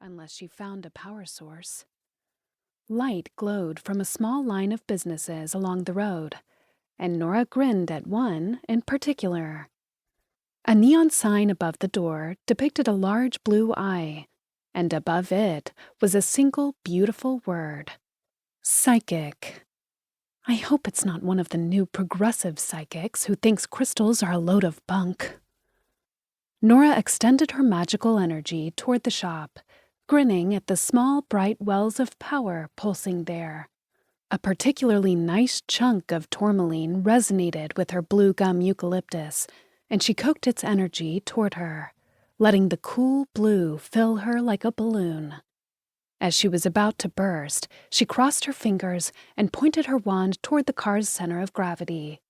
unless she found a power source. Light glowed from a small line of businesses along the road, and Norah grinned at one in particular. A neon sign above the door depicted a large blue eye, and above it was a single beautiful word: psychic. I hope it's not one of the new progressive psychics who thinks crystals are a load of bunk. Norah extended her magical energy toward the shop, grinning at the small, bright wells of power pulsing there. A particularly nice chunk of tourmaline resonated with her blue gum eucalyptus, and she coaxed its energy toward her, letting the cool blue fill her like a balloon. As she was about to burst, she crossed her fingers and pointed her wand toward the car's center of gravity.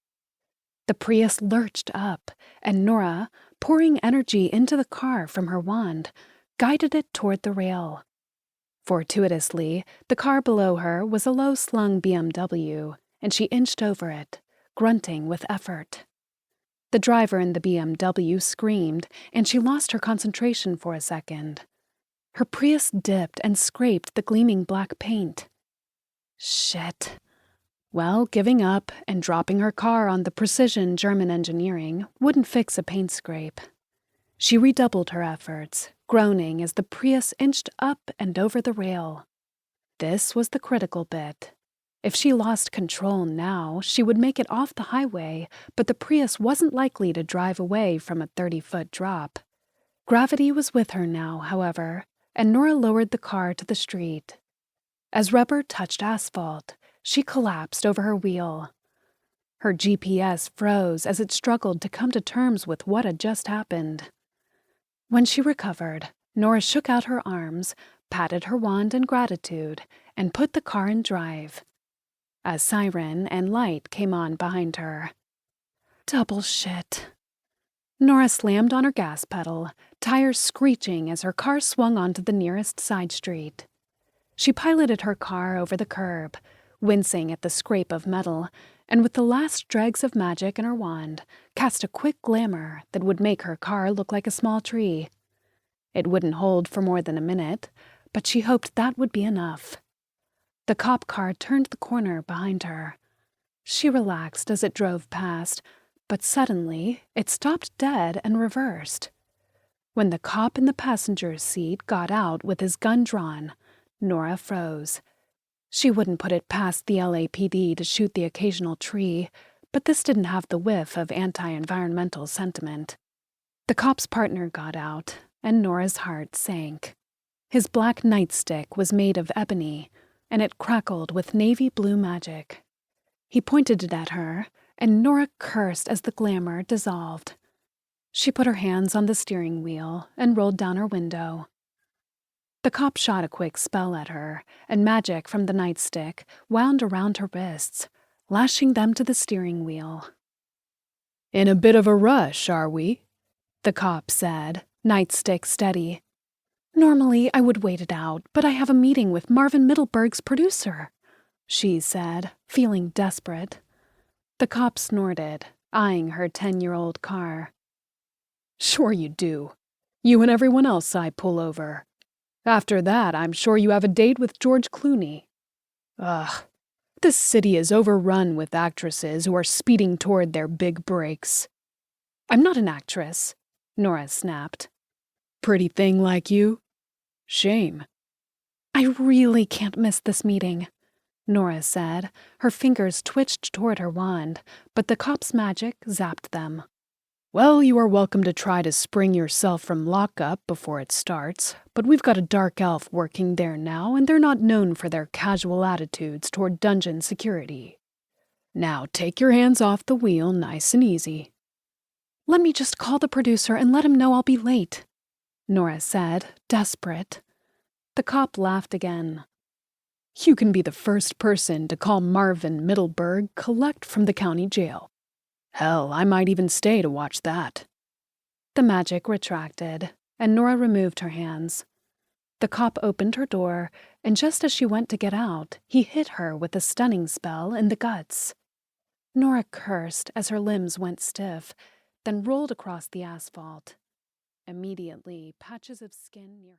The Prius lurched up, and Norah, pouring energy into the car from her wand, guided it toward the rail. Fortuitously, the car below her was a low-slung BMW, and she inched over it, grunting with effort. The driver in the BMW screamed, and she lost her concentration for a second. Her Prius dipped and scraped the gleaming black paint. Shit. Well, giving up and dropping her car on the precision German engineering wouldn't fix a paint scrape. She redoubled her efforts, groaning as the Prius inched up and over the rail. This was the critical bit. If she lost control now, she would make it off the highway, but the Prius wasn't likely to drive away from a 30-foot drop. Gravity was with her now, however, and Norah lowered the car to the street. As rubber touched asphalt, she collapsed over her wheel. Her GPS froze as it struggled to come to terms with what had just happened. When she recovered, Norah shook out her arms, patted her wand in gratitude, and put the car in drive. A siren and light came on behind her. Double shit. Norah slammed on her gas pedal, tires screeching as her car swung onto the nearest side street. She piloted her car over the curb, wincing at the scrape of metal, and with the last dregs of magic in her wand, cast a quick glamour that would make her car look like a small tree. It wouldn't hold for more than a minute, but she hoped that would be enough. The cop car turned the corner behind her. She relaxed as it drove past, but suddenly it stopped dead and reversed. When the cop in the passenger's seat got out with his gun drawn, Norah froze. She wouldn't put it past the LAPD to shoot the occasional tree, but this didn't have the whiff of anti-environmental sentiment. The cop's partner got out, and Norah's heart sank. His black nightstick was made of ebony, and it crackled with navy blue magic. He pointed it at her, and Norah cursed as the glamour dissolved. She put her hands on the steering wheel and rolled down her window. The cop shot a quick spell at her, and magic from the nightstick wound around her wrists, lashing them to the steering wheel. "In a bit of a rush, are we?" the cop said, nightstick steady. "Normally I would wait it out, but I have a meeting with Marvin Middleburg's producer," she said, feeling desperate. The cop snorted, eyeing her 10-year-old car. "Sure you do. You and everyone else I pull over. After that, I'm sure you have a date with George Clooney. Ugh, this city is overrun with actresses who are speeding toward their big breaks." "I'm not an actress," Norah snapped. "Pretty thing like you? Shame." "I really can't miss this meeting," Norah said. Her fingers twitched toward her wand, but the cop's magic zapped them. "Well, you are welcome to try to spring yourself from lockup before it starts, but we've got a dark elf working there now, and they're not known for their casual attitudes toward dungeon security. Now take your hands off the wheel nice and easy." "Let me just call the producer and let him know I'll be late," Norah said, desperate. The cop laughed again. "You can be the first person to call Marvin Middleburg collect from the county jail. Hell, I might even stay to watch that." The magic retracted, and Norah removed her hands. The cop opened her door, and just as she went to get out, he hit her with a stunning spell in the guts. Norah cursed as her limbs went stiff, then rolled across the asphalt. Immediately, patches of skin near her